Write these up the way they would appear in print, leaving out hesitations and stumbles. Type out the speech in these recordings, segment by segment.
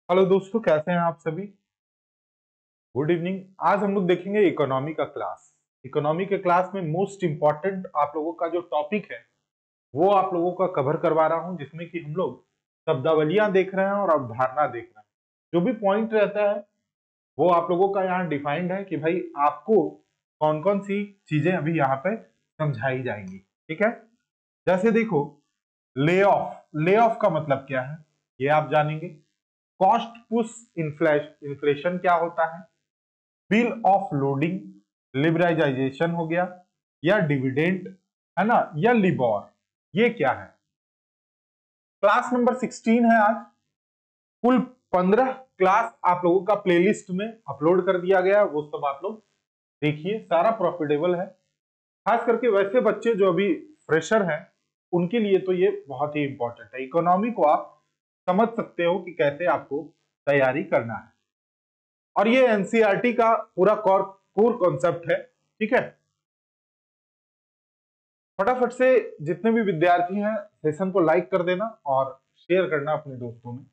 Hello दोस्तों, कैसे हैं आप सभी। Good evening. आज हम लोग देखेंगे इकोनॉमी का क्लास। इकोनॉमी के क्लास में मोस्ट इंपॉर्टेंट आप लोगों का जो टॉपिक है वो आप लोगों का कवर करवा रहा हूं, जिसमें कि हम लोग शब्दावलियां देख रहे हैं और अवधारणा देख रहे हैं। जो भी पॉइंट रहता है वो आप लोगों का यहाँ डिफाइंड है कि भाई आपको कौन कौन सी चीजें अभी यहाँ पे समझाई जाएंगी। ठीक है, जैसे देखो, ले ऑफ। ले ऑफ का मतलब क्या है ये आप जानेंगे। कॉस्ट पुश इन्फ्लेशन क्या होता है, बिल ऑफ लोडिंग, लिबराइजेशन हो गया, या डिविडेंड, है ना, या लिबॉर, ये क्या है। क्लास नंबर 16 है आज। कुल 15 क्लास आप लोगों का प्लेलिस्ट में अपलोड कर दिया गया है, वो सब आप लोग देखिए, सारा प्रॉफिटेबल है। खास करके वैसे बच्चे जो अभी फ्रेशर हैं उनके लिए तो ये बहुत ही इंपॉर्टेंट है। इकोनॉमी को आप समझ सकते हो कि कैसे आपको तैयारी करना है, और ये एनसीईआरटी का पूरा कोर कॉन्सेप्ट है। ठीक है, फटाफट से जितने भी विद्यार्थी हैं सेशन को लाइक कर देना और शेयर करना अपने दोस्तों में।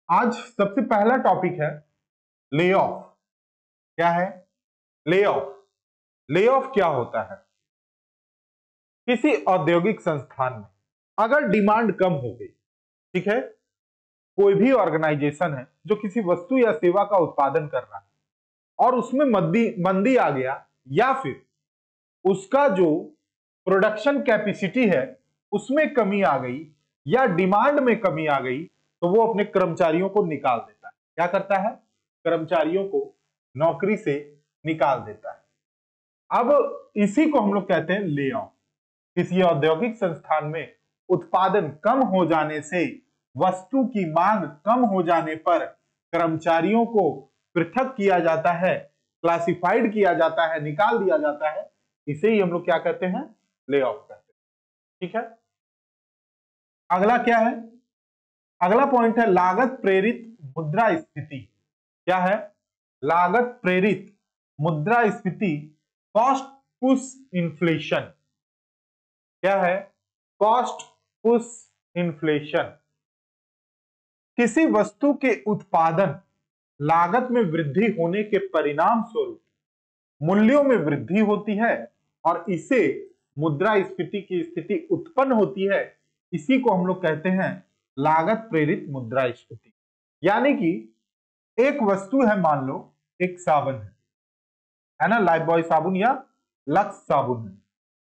आज सबसे पहला टॉपिक है ले ऑफ। क्या है ले ऑफ? ले ऑफ क्या होता है? किसी औद्योगिक संस्थान में अगर डिमांड कम हो गई, ठीक है, कोई भी ऑर्गेनाइजेशन है जो किसी वस्तु या सेवा का उत्पादन कर रहा है और उसमें मंदी आ गया, या फिर उसका जो प्रोडक्शन कैपेसिटी है उसमें कमी आ गई, या डिमांड में कमी आ गई, तो वो अपने कर्मचारियों को निकाल देता है। क्या करता है? कर्मचारियों को नौकरी से निकाल देता है। अब इसी को हम लोग कहते हैं ले ऑफ। किसी औद्योगिक संस्थान में उत्पादन कम हो जाने से, वस्तु की मांग कम हो जाने पर कर्मचारियों को पृथक किया जाता है, क्लासिफाइड किया जाता है, निकाल दिया जाता है। इसे ही हम लोग क्या कहते हैं? ले ऑफ कहते हैं। ठीक है, अगला क्या है? अगला पॉइंट है लागत प्रेरित मुद्रास्फीति। क्या है? लागत प्रेरित मुद्रास्फीति, कॉस्ट पुश इन्फ्लेशन। क्या है? Cost push inflation. किसी वस्तु के उत्पादन लागत में वृद्धि होने के परिणाम स्वरूप मूल्यों में वृद्धि होती है और इसे मुद्रास्फीति की स्थिति उत्पन्न होती है। इसी को हम लोग कहते हैं लागत प्रेरित मुद्रास्फीति। यानी कि एक वस्तु है, मान लो एक साबुन है ना, लाइफ बॉय साबुन या लक्स साबुन है।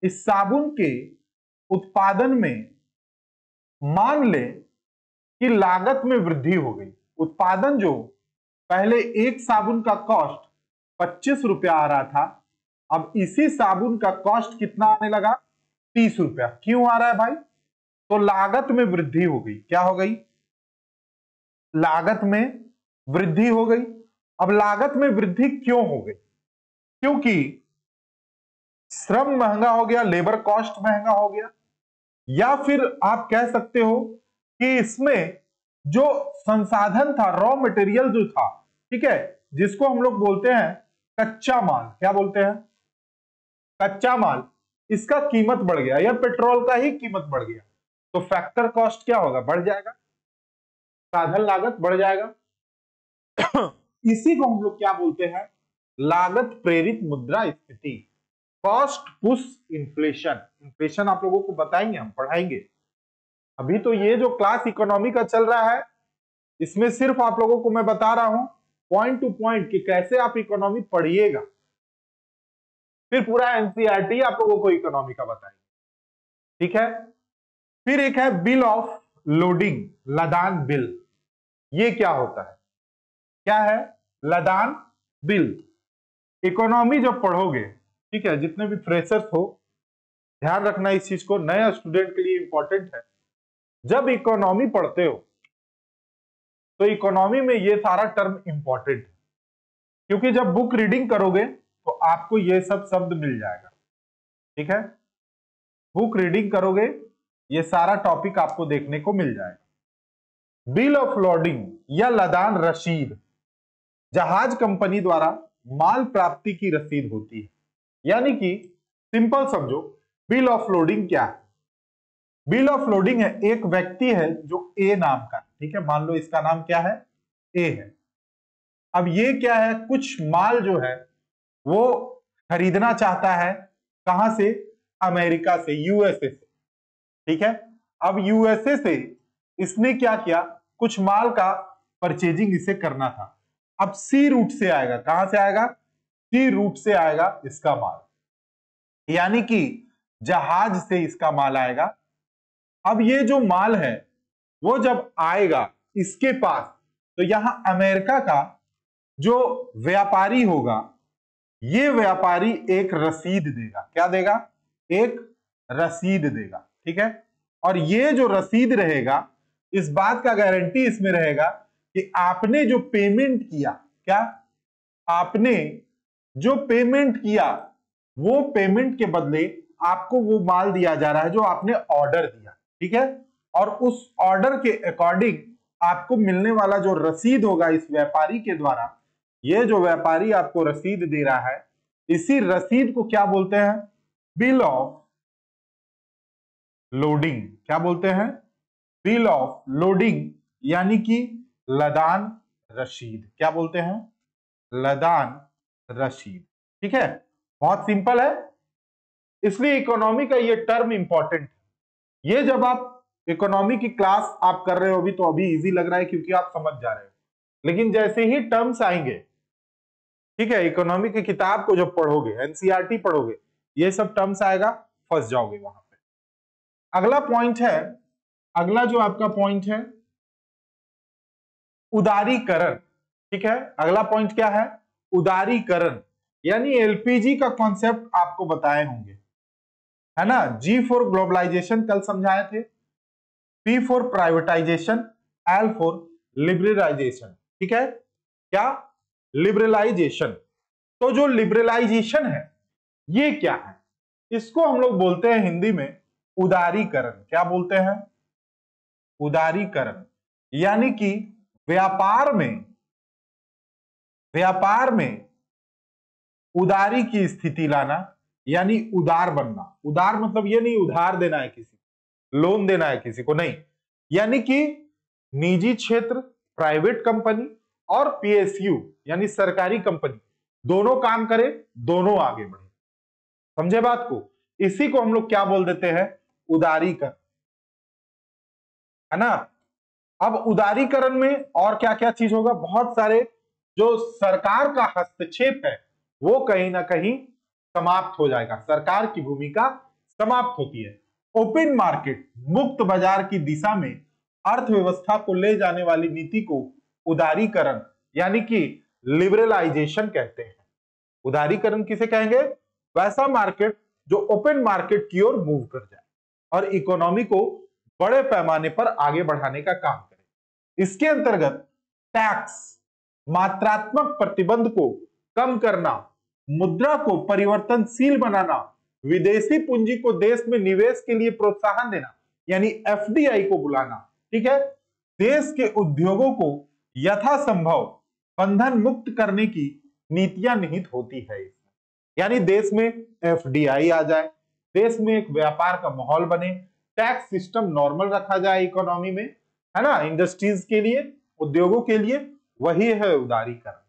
इस साबुन के उत्पादन में मान ले कि लागत में वृद्धि हो गई। उत्पादन जो पहले एक साबुन का कॉस्ट 25 रुपया आ रहा था, अब इसी साबुन का कॉस्ट कितना आने लगा? 30 रुपया। क्यों आ रहा है भाई? तो लागत में वृद्धि हो गई। क्या हो गई? लागत में वृद्धि हो गई। अब लागत में वृद्धि क्यों हो गई? क्योंकि श्रम महंगा हो गया, लेबर कॉस्ट महंगा हो गया, या फिर आप कह सकते हो कि इसमें जो संसाधन था, रॉ मटेरियल जो था, ठीक है, जिसको हम लोग बोलते हैं कच्चा माल। क्या बोलते हैं? कच्चा माल। इसका कीमत बढ़ गया, या पेट्रोल का ही कीमत बढ़ गया, तो फैक्टर कॉस्ट क्या होगा? बढ़ जाएगा, साधन लागत बढ़ जाएगा। इसी को हम लोग क्या बोलते हैं? लागत प्रेरित मुद्रास्फीति, कॉस्ट पुश इन्फ्लेशन। इन्फ्लेशन आप लोगों को बताएंगे, हम पढ़ाएंगे। अभी तो ये जो क्लास इकोनॉमी का चल रहा है इसमें सिर्फ आप लोगों को मैं बता रहा हूं पॉइंट टू पॉइंट कि कैसे आप इकोनॉमी पढ़िएगा, फिर पूरा एनसीईआरटी आप लोगों को इकोनॉमी का बताएंगे। ठीक है, फिर एक है बिल ऑफ लोडिंग, लदान बिल। ये क्या होता है? क्या है? लदान बिल। इकोनॉमी जब पढ़ोगे, ठीक है, जितने भी फ्रेशर्स हो ध्यान रखना इस चीज को, नया स्टूडेंट के लिए इंपॉर्टेंट है। जब इकोनॉमी पढ़ते हो तो इकोनॉमी में ये सारा टर्म इंपॉर्टेंट है, क्योंकि जब बुक रीडिंग करोगे तो आपको ये सब शब्द मिल जाएगा। ठीक है, बुक रीडिंग करोगे ये सारा टॉपिक आपको देखने को मिल जाएगा। बिल ऑफ लोडिंग या लदान रसीद, जहाज कंपनी द्वारा माल प्राप्ति की रसीद होती है। यानी कि सिंपल समझो, बिल ऑफ लोडिंग क्या है? बिल ऑफ लोडिंग है, एक व्यक्ति है जो ए नाम का, ठीक है, मान लो इसका नाम क्या है? ए है। अब ये क्या है, कुछ माल जो है वो खरीदना चाहता है, कहां से, अमेरिका से, यूएसए से, ठीक है। अब यूएसए से इसने क्या किया, कुछ माल का परचेजिंग इसे करना था। अब सी रूट से आएगा, कहां से आएगा, सी रूट से आएगा इसका माल, यानी कि जहाज से इसका माल आएगा। अब ये जो माल है वो जब आएगा इसके पास, तो यहां अमेरिका का जो व्यापारी होगा, ये व्यापारी एक रसीद देगा। क्या देगा, एक रसीद देगा, ठीक है। और ये जो रसीद रहेगा, इस बात का गारंटी इसमें रहेगा कि आपने जो पेमेंट किया, क्या आपने जो पेमेंट किया, वो पेमेंट के बदले आपको वो माल दिया जा रहा है जो आपने ऑर्डर दिया, ठीक है। और उस ऑर्डर के अकॉर्डिंग आपको मिलने वाला जो रसीद होगा इस व्यापारी के द्वारा, ये जो व्यापारी आपको रसीद दे रहा है, इसी रसीद को क्या बोलते हैं, बिल ऑफ लोडिंग। क्या बोलते हैं, बिल ऑफ लोडिंग, यानी कि लदान रसीद। क्या बोलते हैं, लदान रसीद, ठीक है। बहुत सिंपल है, इसलिए इकोनॉमी का ये टर्म इंपॉर्टेंट है। ये जब आप इकोनॉमी की क्लास आप कर रहे हो अभी, तो अभी इजी लग रहा है क्योंकि आप समझ जा रहे हो, लेकिन जैसे ही टर्म्स आएंगे, ठीक है, इकोनॉमी की किताब को जब पढ़ोगे, एनसीईआरटी पढ़ोगे, ये सब टर्म्स आएगा, फंस जाओगे वहां पे। अगला पॉइंट है, अगला जो आपका पॉइंट है उदारीकरण, ठीक है। अगला पॉइंट क्या है, उदारीकरण, यानी एलपीजी का कॉन्सेप्ट आपको बताए होंगे, है ना। जी फॉर ग्लोबलाइजेशन कल समझाए थे, P for privatisation, L for liberalisation, ठीक है। क्या, लिबरलाइजेशन। तो जो लिबरलाइजेशन है ये क्या है, इसको हम लोग बोलते हैं हिंदी में उदारीकरण। क्या बोलते हैं, उदारीकरण, यानी कि व्यापार में उदारी की स्थिति लाना, यानी उदार बनना। उदार मतलब ये नहीं उधार देना है किसी को, लोन देना है किसी को, नहीं, यानी कि निजी क्षेत्र, प्राइवेट कंपनी और पीएसयू यानी सरकारी कंपनी दोनों काम करे, दोनों आगे बढ़े। समझे बात को, इसी को हम लोग क्या बोल देते हैं, उदारीकरण, है ना। अब उदारीकरण में और क्या क्या चीज होगा, बहुत सारे जो सरकार का हस्तक्षेप है वो कहीं ना कहीं समाप्त हो जाएगा, सरकार की भूमिका समाप्त होती है। ओपन मार्केट, मुक्त बाजार की दिशा में अर्थव्यवस्था को ले जाने वाली नीति को उदारीकरण यानी कि लिबरलाइजेशन कहते हैं। उदारीकरण किसे कहेंगे, वैसा मार्केट जो ओपन मार्केट की ओर मूव कर जाए और इकोनॉमी को बड़े पैमाने पर आगे बढ़ाने का काम करे। इसके अंतर्गत टैक्स, मात्रात्मक प्रतिबंध को कम करना, मुद्रा को परिवर्तनशील बनाना, विदेशी पूंजी को देश में निवेश के लिए प्रोत्साहन देना यानी एफडीआई को बुलाना, ठीक है। देश के उद्योगों को यथासंभव बंधन मुक्त करने की नीतियां निहित होती है इसमें, यानी देश में एफडीआई आ जाए, देश में एक व्यापार का माहौल बने, टैक्स सिस्टम नॉर्मल रखा जाए इकोनॉमी में, है ना, इंडस्ट्रीज के लिए, उद्योगों के लिए, वही है उदारीकरण।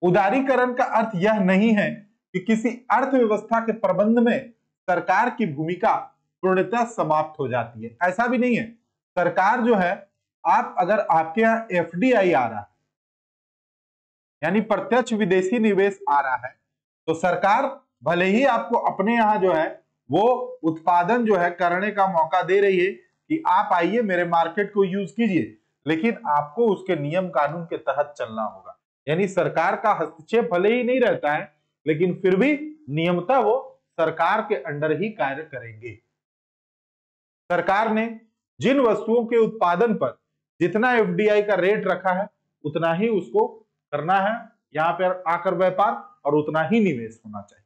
उदारीकरण का अर्थ यह नहीं है कि किसी अर्थव्यवस्था के प्रबंध में सरकार की भूमिका पूर्णतः समाप्त हो जाती है, ऐसा भी नहीं है। सरकार जो है, आप अगर आपके यहाँ एफडीआई आ रहा है यानी प्रत्यक्ष विदेशी निवेश आ रहा है, तो सरकार भले ही आपको अपने यहाँ जो है वो उत्पादन जो है करने का मौका दे रही है कि आप आइए मेरे मार्केट को यूज कीजिए, लेकिन आपको उसके नियम कानून के तहत चलना होगा। यानी सरकार का हस्तक्षेप भले ही नहीं रहता है, लेकिन फिर भी नियमतः वो सरकार के अंडर ही कार्य करेंगे। सरकार ने जिन वस्तुओं के उत्पादन पर जितना एफडीआई का रेट रखा है उतना ही उसको करना है यहाँ पर आकर व्यापार, और उतना ही निवेश होना चाहिए।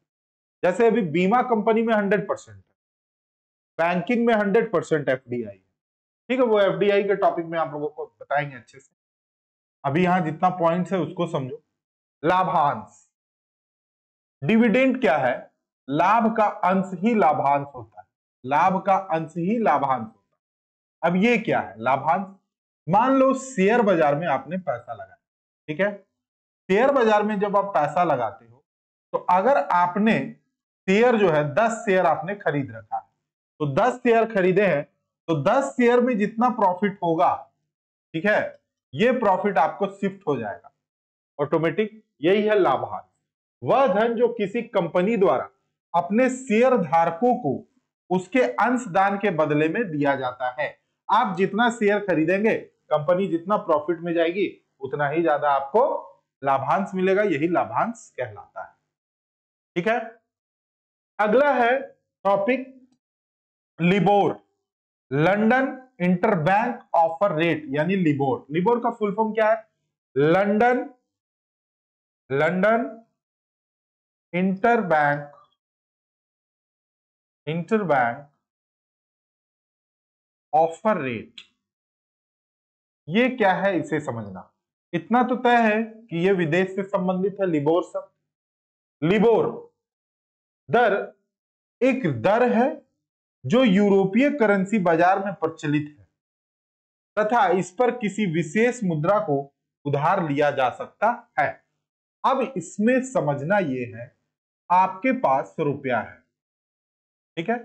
जैसे अभी बीमा कंपनी में 100% है, बैंकिंग में 100% एफडीआई है, ठीक है। वो एफडीआई के टॉपिक में आप लोगों को बताएंगे अच्छे से, अभी यहां जितना पॉइंट्स है उसको समझो। लाभांश, डिविडेंड क्या है, लाभ का अंश ही लाभांश होता है, लाभ का अंश ही लाभांश होता है। अब ये क्या है लाभांश, मान लो शेयर बाजार में आपने पैसा लगाया, ठीक है। शेयर बाजार में जब आप पैसा लगाते हो तो अगर आपने शेयर जो है 10 शेयर आपने खरीद रखा है, तो 10 शेयर खरीदे हैं, तो 10 शेयर में जितना प्रॉफिट होगा, ठीक है, ये प्रॉफिट आपको शिफ्ट हो जाएगा ऑटोमेटिक। यही है लाभांश। वह धन जो किसी कंपनी द्वारा अपने शेयर धारकों को उसके अंशदान के बदले में दिया जाता है। आप जितना शेयर खरीदेंगे, कंपनी जितना प्रॉफिट में जाएगी, उतना ही ज्यादा आपको लाभांश मिलेगा। यही लाभांश कहलाता है। ठीक है। अगला है topic LIBOR, London interbank offer rate, यानी लिबोर। लिबोर का फुल फॉर्म क्या है? London interbank offer rate. ये क्या है इसे समझना। इतना तो तय है कि ये विदेश से संबंधित है। लिबोर शब्द, लिबोर दर एक दर है जो यूरोपीय करेंसी बाजार में प्रचलित है तथा इस पर किसी विशेष मुद्रा को उधार लिया जा सकता है। अब इसमें समझना यह है, आपके पास रुपया है, ठीक है,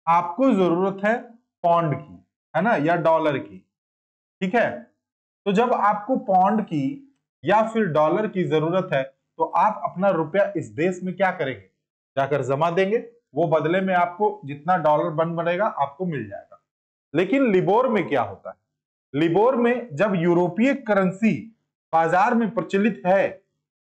आपको जरूरत है पौंड की, है ना, या डॉलर की, ठीक है। तो जब आपको पौंड की या फिर डॉलर की जरूरत है तो आप अपना रुपया इस देश में क्या करेंगे? जाकर जमा देंगे। वो बदले में आपको जितना डॉलर बनेगा आपको मिल जाएगा। लेकिन लिबोर में क्या होता है? लिबोर में जब यूरोपीय करेंसी बाजार में प्रचलित है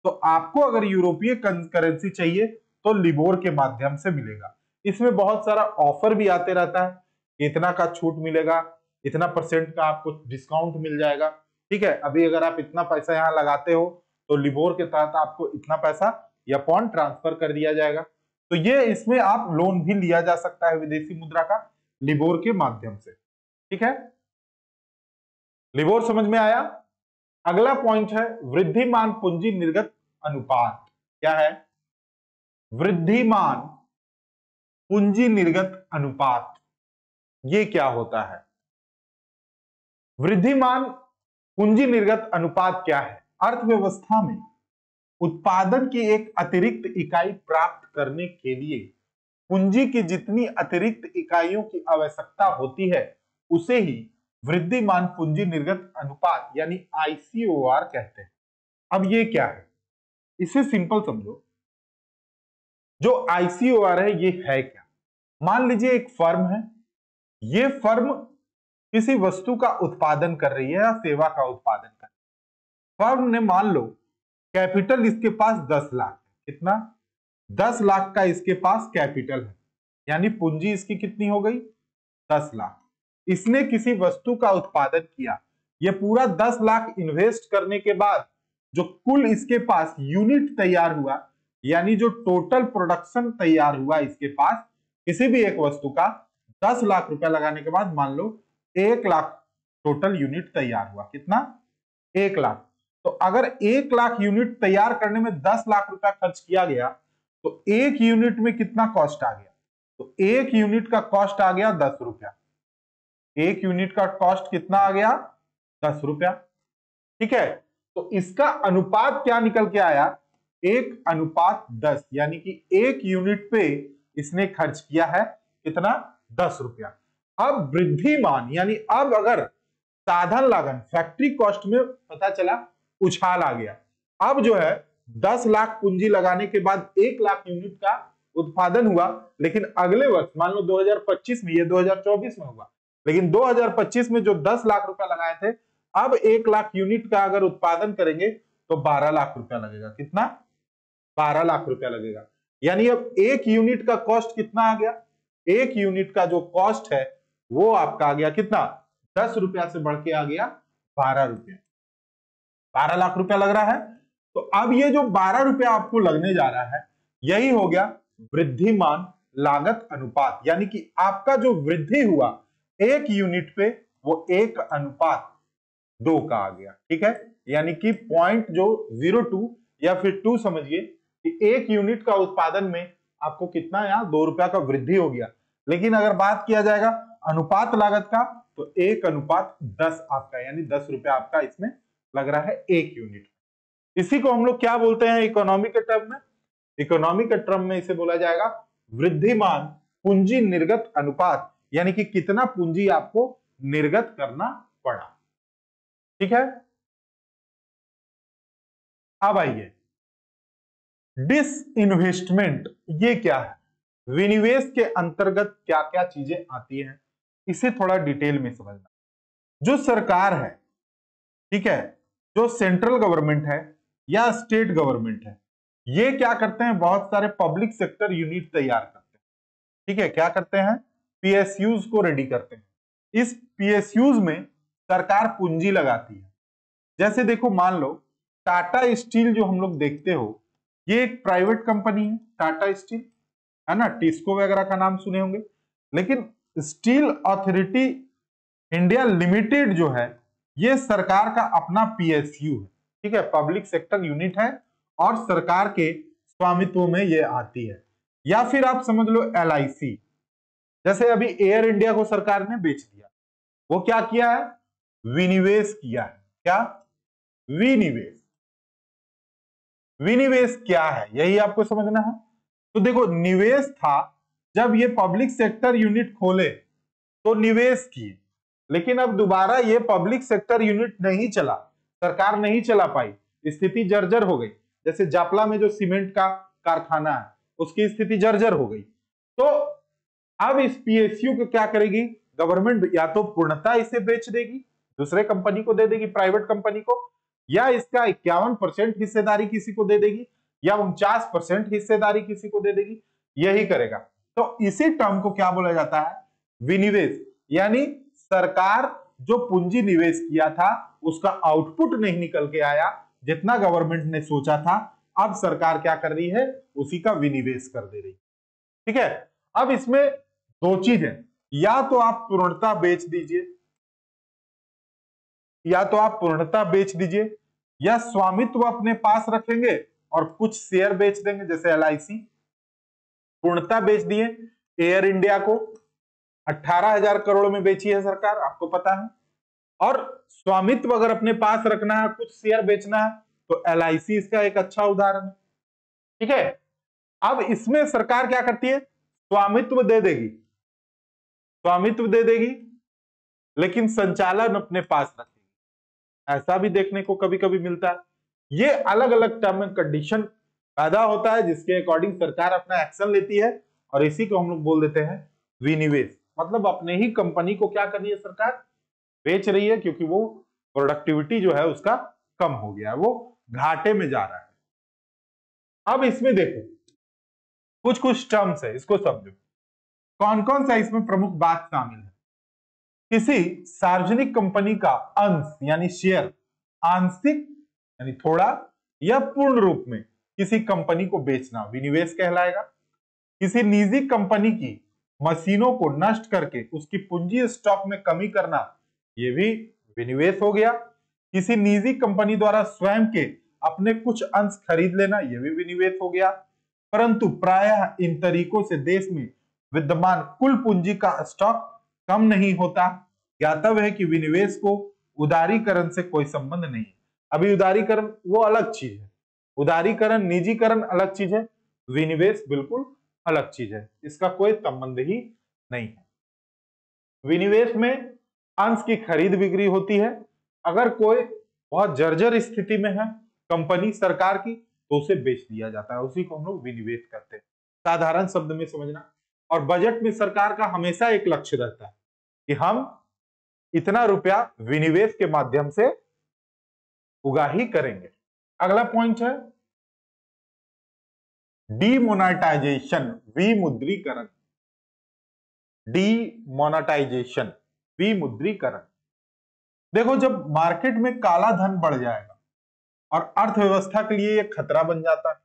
तो आपको अगर यूरोपीय करेंसी चाहिए तो लिबोर के माध्यम से मिलेगा। इसमें बहुत सारा ऑफर भी आते रहता है, इतना का छूट मिलेगा, इतना परसेंट का आपको डिस्काउंट मिल जाएगा, ठीक है। अभी अगर आप इतना पैसा यहां लगाते हो तो लिबोर के तहत आपको इतना पैसा या पॉन्ड ट्रांसफर कर दिया जाएगा। तो ये इसमें आप लोन भी लिया जा सकता है विदेशी मुद्रा का लिबोर के माध्यम से, ठीक है। लिबोर समझ में आया। अगला पॉइंट है वृद्धिमान पूंजी निर्गत अनुपात। क्या है? वृद्धिमान पूंजी निर्गत अनुपात। ये क्या होता है? वृद्धिमान पूंजी निर्गत अनुपात क्या है? अर्थव्यवस्था में उत्पादन की एक अतिरिक्त इकाई प्राप्त करने के लिए पूंजी की जितनी अतिरिक्त इकाइयों की आवश्यकता होती है उसे ही वृद्धिमान पूंजी निर्गत अनुपात यानी आईसीओआर कहते हैं। अब ये क्या है? इसे सिंपल समझो। जो आईसीओआर है ये है क्या? मान लीजिए एक फर्म है, ये फर्म किसी वस्तु का उत्पादन कर रही है या सेवा का उत्पादन कर रही है। फर्म ने मान लो कैपिटल इसके पास 10 लाख है। कितना? 10 लाख का इसके पास कैपिटल है, यानी पूंजी इसकी कितनी हो गई? 10 लाख। इसने किसी वस्तु का उत्पादन किया, ये पूरा 10 लाख इन्वेस्ट करने के बाद जो कुल इसके पास यूनिट तैयार हुआ, यानी जो टोटल प्रोडक्शन तैयार हुआ इसके पास किसी भी एक वस्तु का 10 लाख रुपया लगाने के बाद मान लो 1 लाख टोटल यूनिट तैयार हुआ। कितना? 1 लाख। तो अगर 1 लाख यूनिट तैयार करने में 10 लाख रुपया खर्च किया गया तो एक यूनिट में कितना कॉस्ट आ गया? तो एक यूनिट का कॉस्ट आ गया 10 रुपया। एक यूनिट का कॉस्ट कितना आ गया? 10 रुपया, ठीक है। तो इसका अनुपात क्या निकल के आया? 1:10, यानी कि एक यूनिट पे इसने खर्च किया है कितना? 10 रुपया। अब वृद्धिमान यानी अब अगर साधन लागत फैक्ट्री कॉस्ट में पता चला उछाल आ गया, अब जो है 10 लाख पूंजी लगाने के बाद 1 लाख यूनिट का उत्पादन हुआ, लेकिन अगले वर्ष मान लो 2025 में, ये 2024 में हुआ, लेकिन 2025 में जो 10 लाख रुपया लगाए थे, अब 1 लाख यूनिट का अगर उत्पादन करेंगे तो 12 लाख रुपया लगेगा। कितना? 12 लाख रुपया लगेगा। यानी अब एक यूनिट का कॉस्ट कितना आ गया? एक यूनिट का जो कॉस्ट है वो आपका आ गया कितना? 10 रुपया से बढ़ के आ गया 12 रुपया। 12 लाख रुपया लग रहा है। तो अब ये जो 12 रुपया आपको लगने जा रहा है यही हो गया वृद्धिमान लागत अनुपात, यानी कि आपका जो वृद्धि हुआ एक यूनिट पे वो 1:2 का आ गया, ठीक है। यानी कि पॉइंट जो 02 या फिर 2 समझिए कि एक यूनिट का उत्पादन में आपको कितना, यहां 2 रुपया का वृद्धि हो गया। लेकिन अगर बात किया जाएगा अनुपात लागत का तो 1:10 आपका, यानी 10 रुपया आपका इसमें लग रहा है एक यूनिट। इसी को हम लोग क्या बोलते हैं इकोनॉमी के टर्म में? इकोनॉमी के टर्म में इसे बोला जाएगा वृद्धिमान पूंजी निर्गत अनुपात, यानी कि कितना पूंजी आपको निर्गत करना पड़ा। ठीक है, अब आइए डिसइन्वेस्टमेंट, ये क्या है? विनिवेश के अंतर्गत क्या क्या चीजें आती हैं, इसे थोड़ा डिटेल में समझना। जो सरकार है, ठीक है, जो सेंट्रल गवर्नमेंट है या स्टेट गवर्नमेंट है, ये क्या करते हैं? बहुत सारे पब्लिक सेक्टर यूनिट तैयार करते हैं। ठीक है, क्या करते हैं? पीएसयूज को रेडी करते हैं। इस पीएसयूज में सरकार पूंजी लगाती है। जैसे देखो, मान लो टाटा स्टील जो हम लोग देखते हो, ये एक प्राइवेट कंपनी है, टाटा स्टील, है ना, टिस्को वगैरह का नाम सुने होंगे। लेकिन स्टील अथॉरिटी इंडिया लिमिटेड जो है, ये सरकार का अपना पीएसयू है। ठीक है, पब्लिक सेक्टर यूनिट है और सरकार के स्वामित्व में ये आती है। या फिर आप समझ लो एलआईसी, जैसे अभी एयर इंडिया को सरकार ने बेच दिया, वो क्या किया है? विनिवेश किया है। क्या? विनिवेश। विनिवेश क्या है, यही आपको समझना है। तो देखो, निवेश था जब ये पब्लिक सेक्टर यूनिट खोले तो निवेश किए, लेकिन अब दोबारा ये पब्लिक सेक्टर यूनिट नहीं चला, सरकार नहीं चला पाई, स्थिति जर्जर हो गई। जैसे जापला में जो सीमेंट का कारखाना है, उसकी स्थिति जर्जर हो गई। तो अब इस पीएसयू को क्या करेगी गवर्नमेंट? या तो पूर्णतः इसे बेच देगी, दूसरे कंपनी को दे देगी, प्राइवेट कंपनी को, या इसका 51% हिस्सेदारी किसी को दे देगी, या 49% हिस्सेदारी किसी को दे देगी, यही करेगा। तो इसी टर्म को क्या बोला जाता है? विनिवेश। यानी सरकार जो पूंजी निवेश किया था उसका आउटपुट नहीं निकल के आया जितना गवर्नमेंट ने सोचा था, अब सरकार क्या कर रही है? उसी का विनिवेश कर दे रही। ठीक है, अब इसमें दो चीज है, या तो आप पूर्णतः बेच दीजिए, या तो आप पूर्णतः बेच दीजिए, या स्वामित्व अपने पास रखेंगे और कुछ शेयर बेच देंगे। जैसे एलआईसी पूर्णतः बेच दिए, एयर इंडिया को 18,000 करोड़ में बेची है सरकार, आपको पता है। और स्वामित्व अगर अपने पास रखना है, कुछ शेयर बेचना है, तो एलआईसी इसका एक अच्छा उदाहरण है। ठीक है, अब इसमें सरकार क्या करती है? स्वामित्व दे देगी, स्वामित्व दे देगी, लेकिन संचालन अपने पास रखेगी। ऐसा भी देखने को कभी कभी मिलता है। ये अलग अलग टर्म एंड कंडीशन पैदा होता है जिसके अकॉर्डिंग सरकार अपना एक्शन लेती है, और इसी को हम लोग बोल देते हैं विनिवेश। मतलब अपने ही कंपनी को क्या कर रही है सरकार? बेच रही है, क्योंकि वो प्रोडक्टिविटी जो है उसका कम हो गया है, वो घाटे में जा रहा है। अब इसमें देखो कुछ कुछ टर्म्स है, इसको समझो कौन कौन सा इसमें प्रमुख बात शामिल है। किसी सार्वजनिक कंपनी का अंश यानी शेयर आंशिक यानी थोड़ा या पूर्ण रूप में किसी कंपनी को बेचना विनिवेश कहलाएगा। किसी निजी कंपनी की मशीनों को नष्ट करके उसकी पूंजी स्टॉक में कमी करना, यह भी विनिवेश हो गया। किसी निजी कंपनी द्वारा स्वयं के अपने कुछ अंश खरीद लेना, यह भी विनिवेश हो गया। परंतु प्रायः इन तरीकों से देश में विद्यमान कुल पूंजी का स्टॉक कम नहीं होता। ज्ञातव्य है कि विनिवेश को उदारीकरण से कोई संबंध नहीं है। अभी उदारीकरण वो अलग चीज है, उदारीकरण निजीकरण अलग चीज है, विनिवेश बिल्कुल अलग चीज है, इसका कोई संबंध ही नहीं है। विनिवेश में अंश की खरीद बिक्री होती है। अगर कोई बहुत जर्जर स्थिति में है कंपनी सरकार की, तो उसे बेच दिया जाता है, उसी को हम लोग विनिवेश करते हैं, साधारण शब्द में समझना। और बजट में सरकार का हमेशा एक लक्ष्य रहता है कि हम इतना रुपया विनिवेश के माध्यम से उगाही करेंगे। अगला पॉइंट है डीमोनेटाइजेशन, विमुद्रीकरण। डीमोनेटाइजेशन, विमुद्रीकरण। देखो, जब मार्केट में काला धन बढ़ जाएगा और अर्थव्यवस्था के लिए यह खतरा बन जाता है।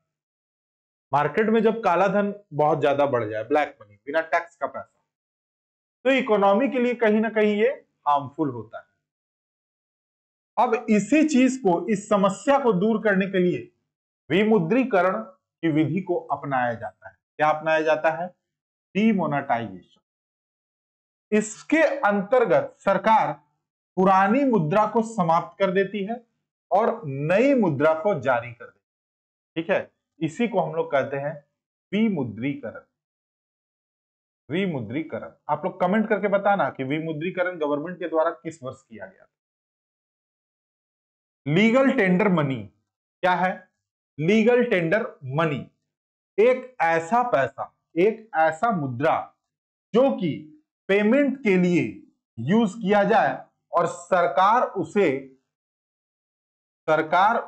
मार्केट में जब काला धन बहुत ज्यादा बढ़ जाए, ब्लैक मनी, बिना टैक्स का पैसा, तो इकोनॉमी के लिए कहीं ना कहीं ये हार्मफुल होता है। अब इसी चीज को, इस समस्या को दूर करने के लिए विमुद्रीकरण की विधि को अपनाया जाता है। क्या अपनाया जाता है? डीमोनेटाइजेशन। इसके अंतर्गत सरकार पुरानी मुद्रा को समाप्त कर देती है और नई मुद्रा को जारी कर दे। ठीक है, इसी को हम लोग कहते हैं विमुद्रीकरण। विमुद्रीकरण, आप लोग कमेंट करके बताना कि विमुद्रीकरण गवर्नमेंट के द्वारा किस वर्ष किया गया। लीगल टेंडर मनी क्या है? लीगल टेंडर मनी एक ऐसा पैसा, एक ऐसा मुद्रा जो कि पेमेंट के लिए यूज किया जाए और सरकार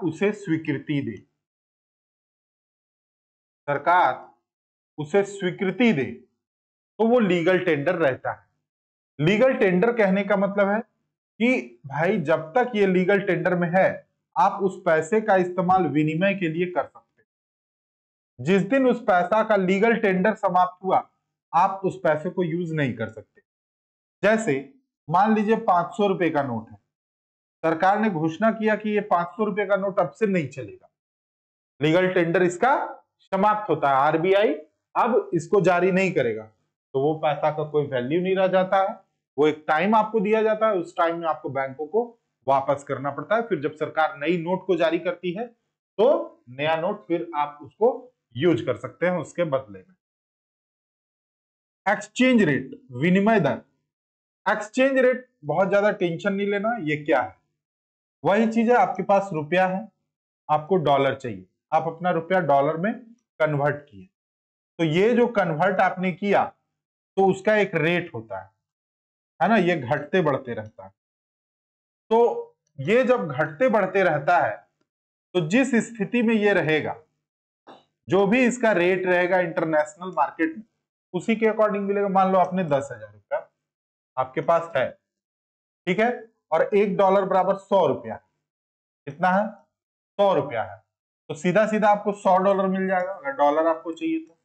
उसे स्वीकृति दे, सरकार उसे स्वीकृति दे, तो वो लीगल टेंडर रहता है। लीगल टेंडर कहने का मतलब है कि भाई जब तक ये लीगल टेंडर में है, आप उस पैसे का इस्तेमाल विनिमय के लिए कर सकते हैं। जिस दिन उस पैसा का लीगल टेंडर समाप्त हुआ, आप उस पैसे को यूज नहीं कर सकते। जैसे मान लीजिए 500 रुपए का नोट है, सरकार ने घोषणा किया कि ये 500 रुपए का नोट अब से नहीं चलेगा, लीगल टेंडर इसका समाप्त होता है, आरबीआई अब इसको जारी नहीं करेगा, तो वो पैसा का कोई वैल्यू नहीं रह जाता है। वो एक टाइम आपको दिया जाता है, उस टाइम में आपको बैंकों को वापस करना पड़ता है। फिर जब सरकार नई नोट को जारी करती है तो नया नोट फिर आप उसको यूज कर सकते हैं उसके बदले में। एक्सचेंज रेट, विनिमय दर। एक्सचेंज रेट बहुत ज्यादा टेंशन नहीं लेना, ये क्या है? वही चीज है, आपके पास रुपया है, आपको डॉलर चाहिए, आप अपना रुपया डॉलर में कन्वर्ट किए, तो ये जो कन्वर्ट आपने किया तो उसका एक रेट होता है ना, ये घटते बढ़ते रहता है। तो ये जब घटते बढ़ते रहता है तो जिस स्थिति में ये रहेगा, जो भी इसका रेट रहेगा इंटरनेशनल मार्केट में, उसी के अकॉर्डिंग मिलेगा। मान लो आपने 10,000 रुपया आपके पास है, ठीक है, और $1 बराबर 100 रुपया, कितना है? 100 रुपया है, तो सीधा सीधा आपको $100 मिल जाएगा अगर डॉलर आपको चाहिए तो।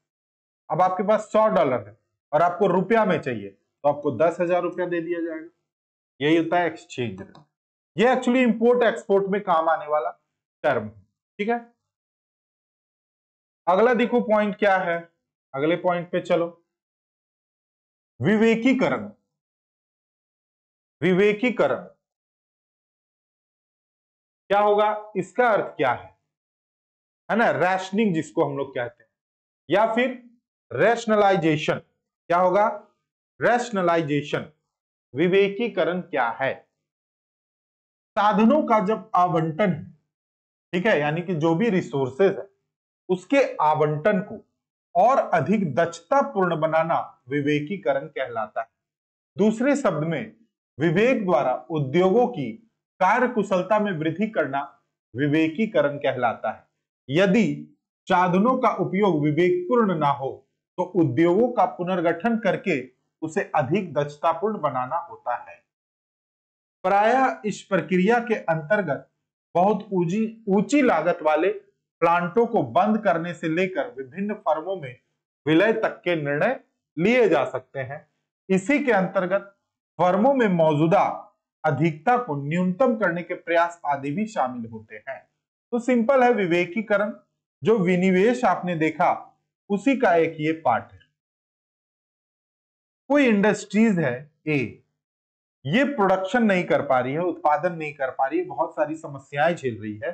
अब आपके पास $100 है और आपको रुपया में चाहिए, तो आपको 10,000 रुपया दे दिया जाएगा। यही होता है एक्सचेंज रेट। ये एक्चुअली इंपोर्ट एक्सपोर्ट में काम आने वाला टर्म है, ठीक है। अगला देखो पॉइंट क्या है, अगले पॉइंट पे चलो। विवेकीकरण। विवेकीकरण क्या होगा, इसका अर्थ क्या है ना, रैशनिंग जिसको हम लोग कहते हैं, या फिर रैशनलाइजेशन। क्या होगा? रैशनलाइजेशन। विवेकीकरण क्या है? साधनों का जब आवंटन है, ठीक है, यानी कि जो भी रिसोर्सेज है उसके आवंटन को और अधिक दक्षतापूर्ण बनाना विवेकीकरण कहलाता है। दूसरे शब्द में, विवेक द्वारा उद्योगों की कार्य कुशलता में वृद्धि करना विवेकीकरण कहलाता है। यदि साधनों का उपयोग विवेकपूर्ण ना हो तो उद्योगों का पुनर्गठन करके उसे अधिक दक्षतापूर्ण बनाना होता है। प्रायः इस प्रक्रिया के अंतर्गत बहुत ऊंची लागत वाले प्लांटों को बंद करने से लेकर विभिन्न फर्मों में विलय तक के निर्णय लिए जा सकते हैं। इसी के अंतर्गत फर्मों में मौजूदा अधिकता को न्यूनतम करने के प्रयास आदि भी शामिल होते हैं। तो सिंपल है, विवेकीकरण जो विनिवेश आपने देखा उसी का एक ये पार्ट है। कोई इंडस्ट्रीज है ए, ये प्रोडक्शन नहीं कर पा रही है, उत्पादन नहीं कर पा रही है, बहुत सारी समस्याएं झेल रही है,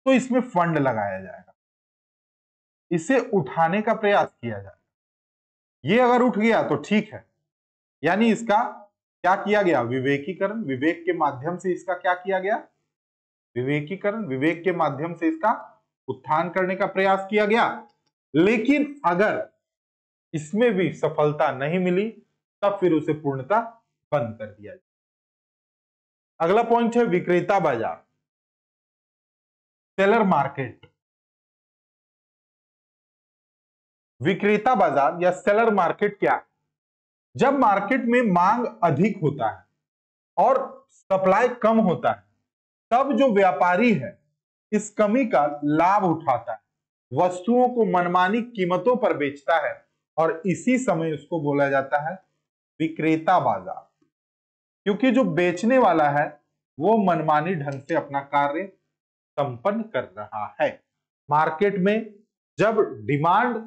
तो इसमें फंड लगाया जाएगा, इसे उठाने का प्रयास किया जाएगा। ये अगर उठ गया तो ठीक है, यानी इसका क्या किया गया? विवेकीकरण। विवेक के माध्यम से इसका क्या किया गया? विवेकीकरण। विवेक के माध्यम से इसका उत्थान करने का प्रयास किया गया। लेकिन अगर इसमें भी सफलता नहीं मिली तब फिर उसे पूर्णतः बंद कर दिया जाए। अगला पॉइंट है विक्रेता बाजार, सेलर मार्केट। विक्रेता बाजार या सेलर मार्केट क्या है? जब मार्केट में मांग अधिक होता है और सप्लाई कम होता है, तब जो व्यापारी है इस कमी का लाभ उठाता है, वस्तुओं को मनमानी कीमतों पर बेचता है और इसी समय उसको बोला जाता है विक्रेता बाजार। क्योंकि जो बेचने वाला है वो मनमानी ढंग से अपना कार्य संपन्न कर रहा है। मार्केट में जब डिमांड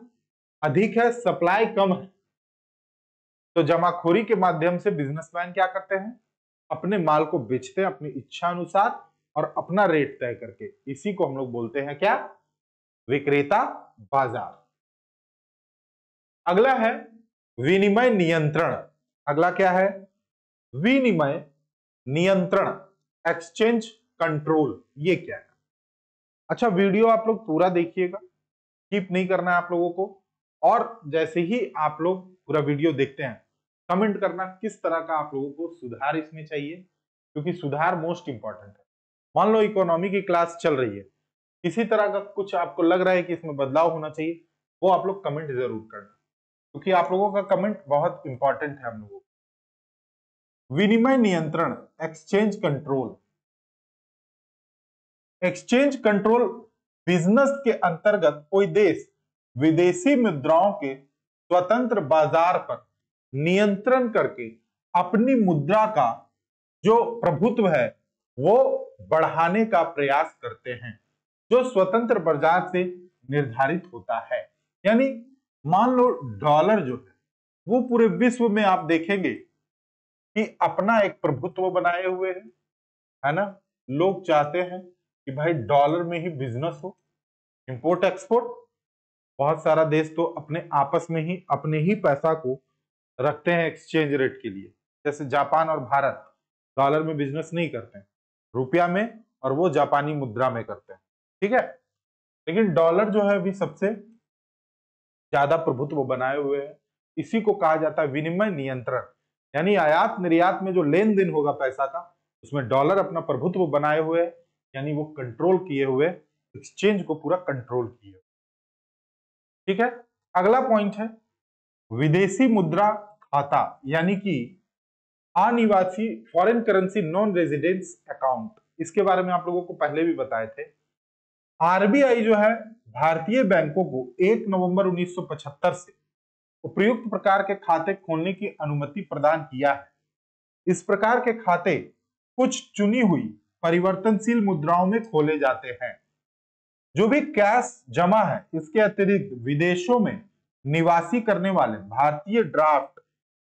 अधिक है, सप्लाई कम है, तो जमाखोरी के माध्यम से बिजनेसमैन क्या करते हैं? अपने माल को बेचते हैं अपनी इच्छा अनुसार, और अपना रेट तय करके, इसी को हम लोग बोलते हैं क्या? विक्रेता बाजार। अगला है विनिमय नियंत्रण। अगला क्या है? विनिमय नियंत्रण, एक्सचेंज कंट्रोल। ये क्या है? अच्छा, वीडियो आप लोग पूरा देखिएगा, स्किप नहीं करना है आप लोगों को। और जैसे ही आप लोग पूरा वीडियो देखते हैं, कमेंट करना किस तरह का आप लोगों को सुधार इसमें चाहिए, क्योंकि सुधार मोस्ट इंपॉर्टेंट है। मान लो इकोनॉमी की क्लास चल रही है, किसी तरह का कुछ आपको लग रहा है कि इसमें बदलाव होना चाहिए, वो आप लोग कमेंट जरूर करना, क्योंकि आप लोगों का कमेंट बहुत इंपॉर्टेंट है हम लोगों को। विनिमय नियंत्रण, exchange control. Exchange control business के अंतर्गत कोई देश विदेशी मुद्राओं के स्वतंत्र बाजार पर नियंत्रण करके अपनी मुद्रा का जो प्रभुत्व है वो बढ़ाने का प्रयास करते हैं, जो स्वतंत्र बाजार से निर्धारित होता है। यानी मान लो डॉलर जो है वो पूरे विश्व में आप देखेंगे कि अपना एक प्रभुत्व बनाए हुए है ना। लोग चाहते हैं कि भाई डॉलर में ही बिजनेस हो, इंपोर्ट एक्सपोर्ट। बहुत सारा देश तो अपने आपस में ही अपने ही पैसा को रखते हैं एक्सचेंज रेट के लिए, जैसे जापान और भारत डॉलर में बिजनेस नहीं करते हैं, रुपया में, और वो जापानी मुद्रा में करते हैं, ठीक है। लेकिन डॉलर जो है अभी सबसे ज्यादा प्रभुत्व बनाए हुए है। इसी को कहा जाता है विनिमय नियंत्रण। यानी आयात निर्यात में जो लेन देन होगा पैसा का, उसमें डॉलर अपना प्रभुत्व बनाए हुए है, यानी वो कंट्रोल किए हुए, एक्सचेंज को पूरा कंट्रोल किए। ठीक है। अगला पॉइंट है विदेशी मुद्रा खाता, यानी कि अनिवासी foreign currency non residence account. इसके बारे में आप लोगों को पहले भी बताए थे। आरबीआई जो है भारतीय बैंकों को 1 नवंबर 1975 से उपयुक्त प्रकार के खाते खोलने की अनुमति प्रदान किया है। इस प्रकार के खाते कुछ चुनी हुई परिवर्तनशील मुद्राओं में खोले जाते हैं। जो भी कैश जमा है, इसके अतिरिक्त विदेशों में निवासी करने वाले भारतीय draft,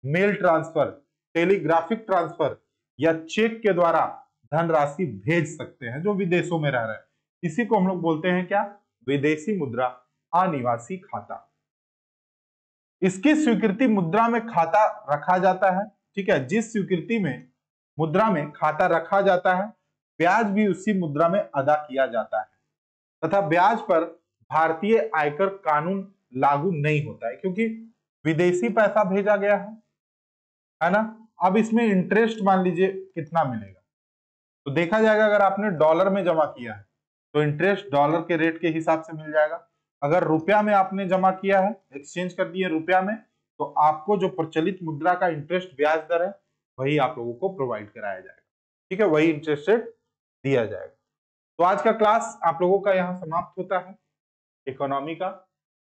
mail transfer, telegraphic transfer या चेक के द्वारा धनराशि भेज सकते हैं, जो विदेशों में रह रहे हैं। इसी को हम लोग बोलते हैं क्या? विदेशी मुद्रा अनिवासी खाता। इसकी स्वीकृति मुद्रा में खाता रखा जाता है, ठीक है। जिस स्वीकृति में मुद्रा में खाता रखा जाता है, ब्याज भी उसी मुद्रा में अदा किया जाता है, तथा ब्याज पर भारतीय आयकर कानून लागू नहीं होता है, क्योंकि विदेशी पैसा भेजा गया है ना। अब इसमें इंटरेस्ट मान लीजिए कितना मिलेगा, तो देखा जाएगा अगर आपने डॉलर में जमा किया है तो इंटरेस्ट डॉलर के रेट के हिसाब से मिल जाएगा। अगर रुपया में आपने जमा किया है, एक्सचेंज कर दिए रुपया में, तो आपको जो प्रचलित मुद्रा का इंटरेस्ट ब्याज दर है वही आप लोगों को प्रोवाइड कराया जाएगा, ठीक है, वही इंटरेस्ट रेट दिया जाएगा। तो आज का क्लास आप लोगों का यहाँ समाप्त होता है इकोनॉमी का।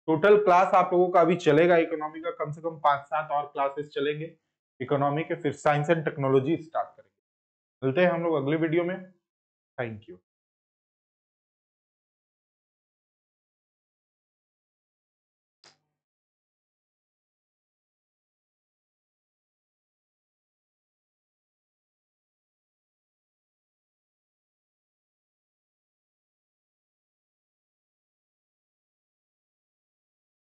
टोटल क्लास आप लोगों का अभी चलेगा इकोनॉमी का, कम से कम 5-7 और क्लासेस चलेंगे इकोनॉमी के, फिर साइंस एंड टेक्नोलॉजी स्टार्ट करेंगे। मिलते हैं हम लोग अगले वीडियो में। Thank you.